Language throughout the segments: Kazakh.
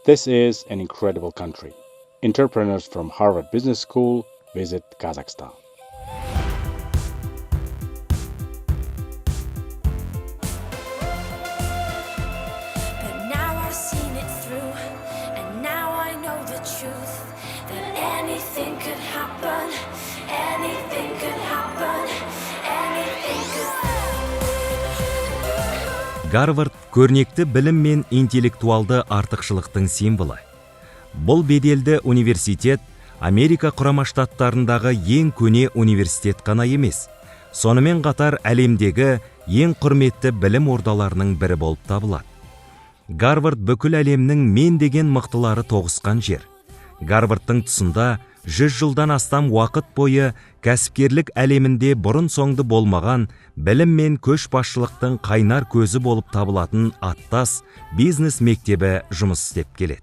This is an incredible country. Entrepreneurs from Harvard Business School visit Kazakhstan. But now I've seen it through, and now I know the truth, that anything could happen, anything could happen, anything could happen. Гарвард көрнекті білім мен интеллектуалды артықшылықтың символы. Бұл беделді университет Америка құрама штаттарындағы ең көне университет қана емес, сонымен қатар әлемдегі ең құрметті білім ордаларының бірі болып табылады. Гарвард бүкіл әлемнің мен деген мықтылары тоғысқан жер. Гарвардтың тұсында 100 жылдан астам уақыт бойы кәсіпкерлік әлемінде бұрын соңды болмаған білім мен көшбасшылықтың қайнар көзі болып табылатын аттас бизнес мектебі жұмыс істеп келеді.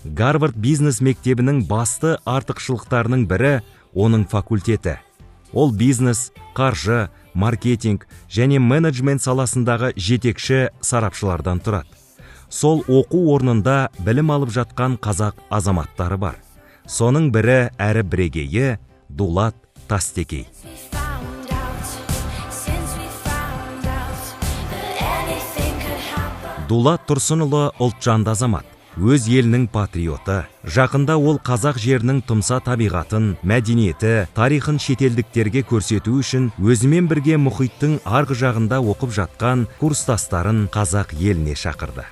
Гарвард бизнес мектебінің басты артықшылықтарының бірі оның факультеті. Ол бизнес, қаржы, маркетинг және менеджмент саласындағы жетекші сарапшылардан тұрады. Сол оқу орнында білім алып жатқан қазақ азаматтары бар. Соның бірі әрі бірегейі Дулат Тастекей. Дулат Тұрсынұлы ұлтжанды азамат, өз елінің патриоты. Жақында ол қазақ жерінің тұмса табиғатын, мәдениеті, тарихын шетелдіктерге көрсету үшін өзімен бірге мұхиттың арғы жағында оқып жатқан курстастарын қазақ еліне шақырды.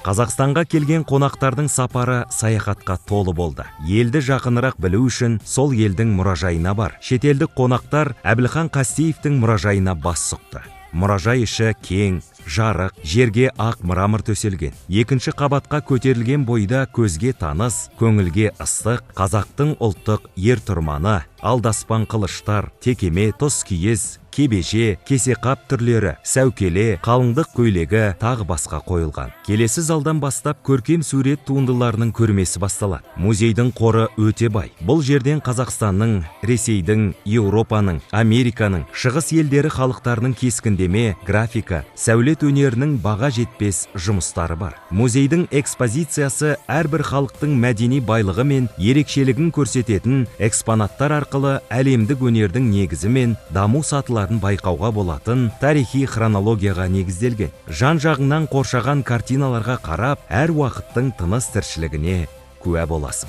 Қазақстанға келген қонақтардың сапары саяхатқа толы болды. Елді жақынырақ білу үшін сол елдің мұражайына бар. Шетелдік қонақтар Әбілхан Қастеевтің мұражайына бас сұқты. Мұражай іші кең, жарық, жерге ақ мрамор төселген. Екінші қабатқа көтерілген бойда көзге таныс, көңілге ыстық, қазақтың ұлттық ер-тұрманы, алдаспан қылыштар, текеме, тұскиіз, кебеже, кесеқап түрлері, сәукеле, қалыңдық көйлегі тағы басқа қойылған. Келесі залдан бастап көркем сурет туындыларының көрмесі басталады. Музейдің қоры өте бай. Бұл жерден Қазақстанның, Ресейдің, Еуропаның, Американың, шығыс елдері халықтарының кескіндеме, графика, сәулет өнерінің баға жетпес жұмыстары бар. Музейдің экспозициясы әрбір халықтың мәдени байлығы мен ерекшелігін көрсететін экспонаттар арқылы әлемдік өнердің негізі мен даму сатыларын байқауға болатын тарихи хронологияға негізделген. Жан-жағыңнан қоршаған картиналарға қарап, әр уақыттың тыныс тіршілігіне куә боласың.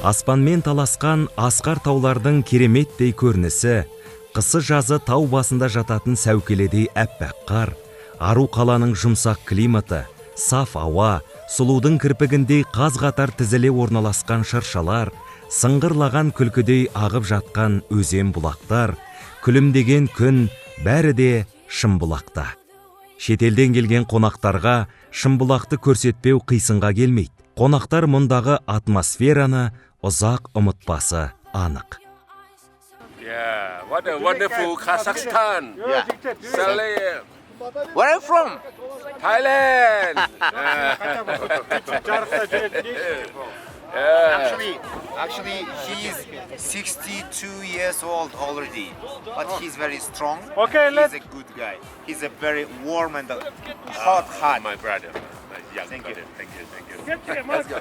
Аспанмен таласқан асқар таулардың кереметтей көрінісі, қысы жазы тау басында жататын сәукеледей әппақ қар, ару қаланың жұмсақ климаты, саф ауа, сұлудың кірпігіндей қаз-қатар тізіле орналасқан шыршалар, сыңғырлаған күлкідей ағып жатқан өзен бұлақтар, күлімдеген күн, бәрі де Шымбұлақта. Шетелден келген қонақтарға Шымбұлақты көрсетпеу қисынға келмейді. Қонақтар мұндағы атмосфераны ұзақ ұмытпасы анық. Yeah, what a wonderful Kazakhstan. Yeah. Saleh. Where are you from? Thailand. Actually, he's 62 years old already, but he's very strong. Okay, he's a good guy. He's a very warm and hot heart. My brother. My young Thank you. brother. Thank you. Let's go.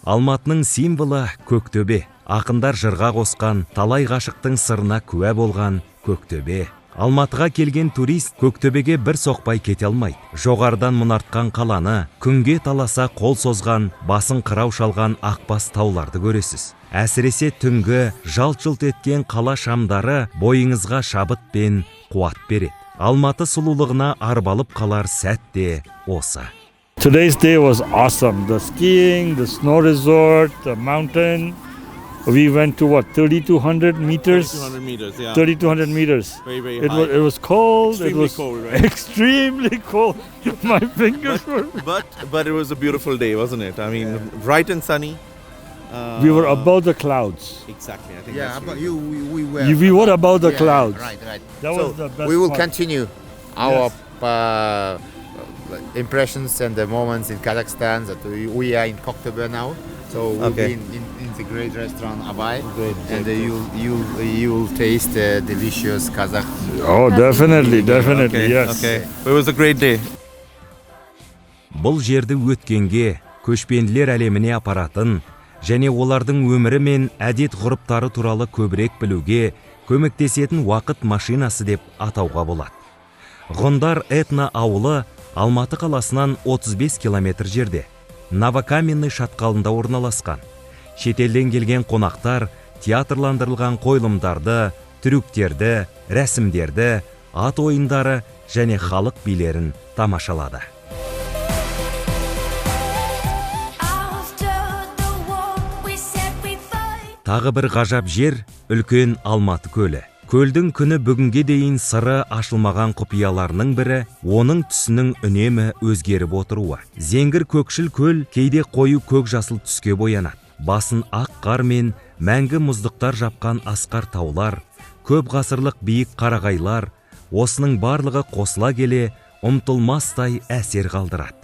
Алматының символы Көктөбе. Ақындар жырға қосқан, талай ғашықтың сырына куә болған Көктөбе. Алматыға келген турист Көктөбеге бір соқпай кете алмайды. Жоғардан мұнартқан қаланы, күнге таласа қол созған, басын қырау шалған ақбас тауларды көресіз. Әсіресе түнгі жалт-жұлт еткен қала шамдары бойыңызға шабыт пен қуат береді. Алматы сұлулығына арбалып қалар сәт те осы. Today's day was awesome. The skiing, the snow resort, the mountain. We went to what, 3,200 meters? 3,200 meters, yeah. 3,200 meters. Very It high. was cold. Extremely It was cold, right? extremely cold. My fingers were. But it was a beautiful day, wasn't it? I mean, bright and sunny. We were above the clouds. Exactly, I think Yeah, that's but right. we were above the Yeah, clouds. Right. That So was the best we will part. continue our impressions and the moments in Kazakhstan. That we are in Koktebel now, so we'll Okay. be in the great restaurant Abay, Great, and you'll taste delicious Kazakh. Oh, definitely, definitely, Okay, yes. okay. It was a great day. Бұл жерді өткенге, көшпенділер әлеміне апаратын және олардың өмірі мен әдет-ғұрыптары туралы көбірек білуге көмектесетін уақыт машинасы деп атауға болады. Ғұндар этно ауылы Алматы қаласынан 35 километр жерде, Новокаменный шатқалында орналасқан. Шетелден келген қонақтар театрландырылған қойылымдарды, трюктерді, рәсімдерді, ат ойындары және халық билерін тамашалады. After the war, we said we fight. Тағы бір ғажап жер үлкен Алматы көлі. Көлдің күні бүгінге дейін сыры ашылмаған құпияларының бірі оның түсінің үнемі өзгеріп отыруы. Зеңгір көкшіл көл кейде қою көк жасыл түске боянады. Басын ақ қар мен мәңгі мұздықтар жапқан асқар таулар, көп ғасырлық биік қарағайлар, осының барлығы қосыла келе ұмтылмастай әсер қалдырады.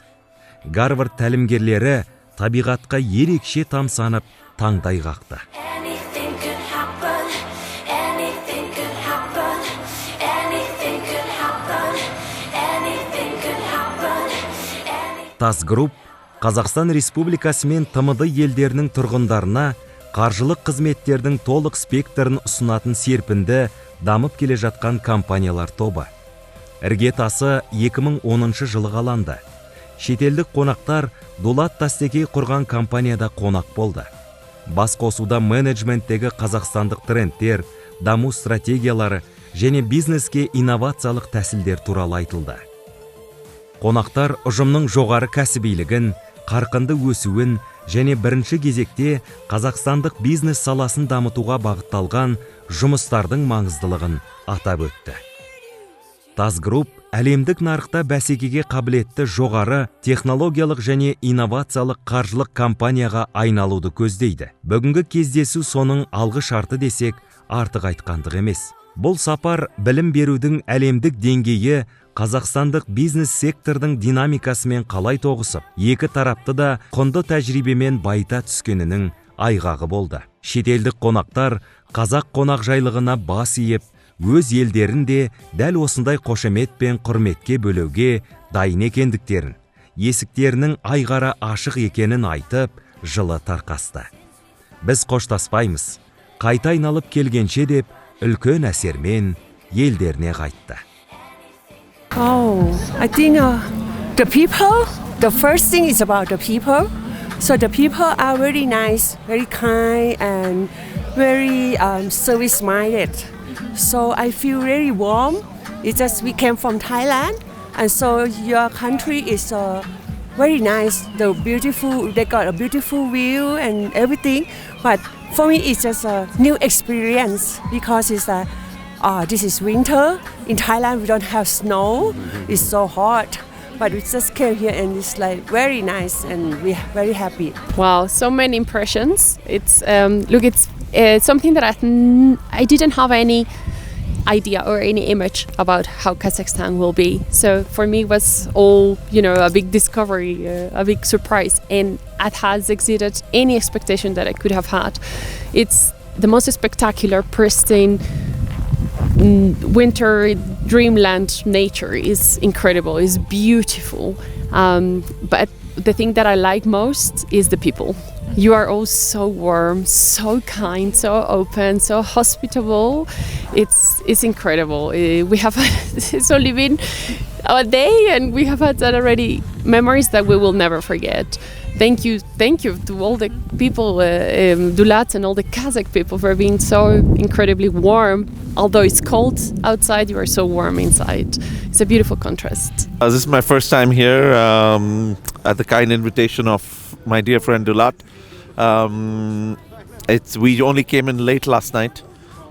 Гарвард тәлімгерлері табиғатқа ерекше тамсанып таңдай қақты. Anything could happen. Anything could happen. Anything could happen. Anything could happen. ТАСС Групп Қазақстан Республикасы мен ТМД елдерінің тұрғындарына қаржылық қызметтердің толық спектрін ұсынатын серпінді дамып келе жатқан компаниялар тобы. Іргетасы 2010 жылы қаланды. Шетелдік қонақтар Дулат Тастекей құрған компанияда қонақ болды. Бас қосуда менеджменттегі қазақстандық трендтер, даму стратегиялары және бизнеске инновациялық тәсілдер туралы айтылды. Қонақтар ұжымның жоғары кәсібилігін, қарқынды өсуін және бірінші кезекте қазақстандық бизнес саласын дамытуға бағытталған жұмыстардың маңыздылығын атап өтті. ТАСС Групп әлемдік нарықта бәсекеге қабілетті жоғары технологиялық және инновациялық қаржылық компанияға айналуды көздейді. Бүгінгі кездесу соның алғы шарты десек, артық айтқандық емес. Бұл сапар білім берудің әлемдік деңгейі қазақстандық бизнес сектордың динамикасымен қалай тоғысып, екі тарапты да құнды тәжірибемен байта түскенінің айғағы болды. Шетелдік қонақтар қазақ қонақжайлығына бас иіп, өз елдерін де дәл осындай қошемет пен құрметке бөлеуге дайын екендіктерін, есіктерінің айғара ашық екенін айтып, жылы тарқасты. Біз қоштаспаймыз, қайта айналып келгенше деп үлкен әсермен елдеріне қайтты. Oh, I think the people, the first thing is about the people. So the people are very nice, very kind, and very service-minded. So I feel very warm. It's just we came from Thailand, and so your country is very nice. They got a beautiful view and everything. But for me, it's just a new experience because it's this is winter. In Thailand, we don't have snow. It's so hot. But we just came here and it's like very nice and we're very happy. Wow, so many impressions. It's it's something that I didn't have any idea or any image about how Kazakhstan will be. So for me, it was all a big discovery, a big surprise, and it has exceeded any expectation that I could have had. It's the most spectacular, pristine winter dreamland nature is incredible, is beautiful. But the thing that I like most is the people. You are all so warm, so kind, so open, so hospitable. It's incredible. We have it's only been a day, and we have had already memories that we will never forget. Thank you to all the people, Dulat and all the Kazakh people for being so incredibly warm. Although it's cold outside, you are so warm inside. It's a beautiful contrast. This is my first time here at the kind invitation of my dear friend Dulat. We only came in late last night,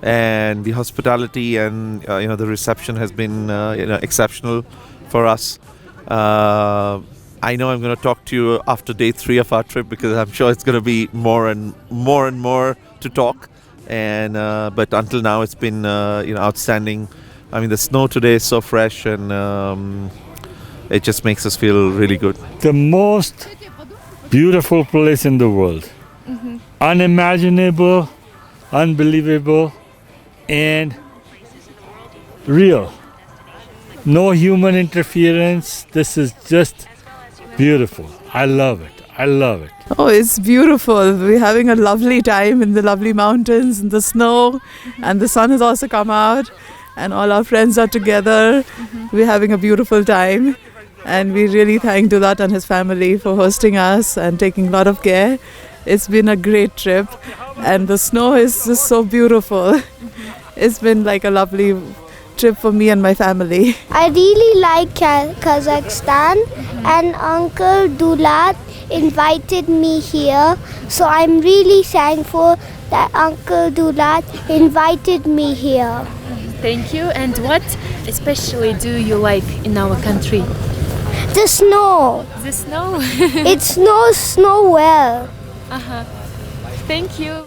and the hospitality and the reception has been exceptional for us. I know I'm going to talk to you after day 3 of our trip because I'm sure it's going to be more and more to talk. And but until now, it's been outstanding. I mean, the snow today is so fresh, and it just makes us feel really good. The most beautiful place in the world. Unimaginable, unbelievable, and real. No human interference. This is just beautiful. I love it. I love it. Oh, it's beautiful. We're having a lovely time in the lovely mountains, in the snow, and the sun has also come out, and all our friends are together. We're having a beautiful time, and we really thank Dulat and his family for hosting us and taking a lot of care. It's been a great trip, and the snow is just so beautiful. It's been like a lovely trip for me and my family. I really like Kazakhstan, and Uncle Dulat invited me here, so I'm really thankful that Uncle Dulat invited me here. Thank you. And what especially do you like in our country? The snow. The snow. It snows well. Thank you.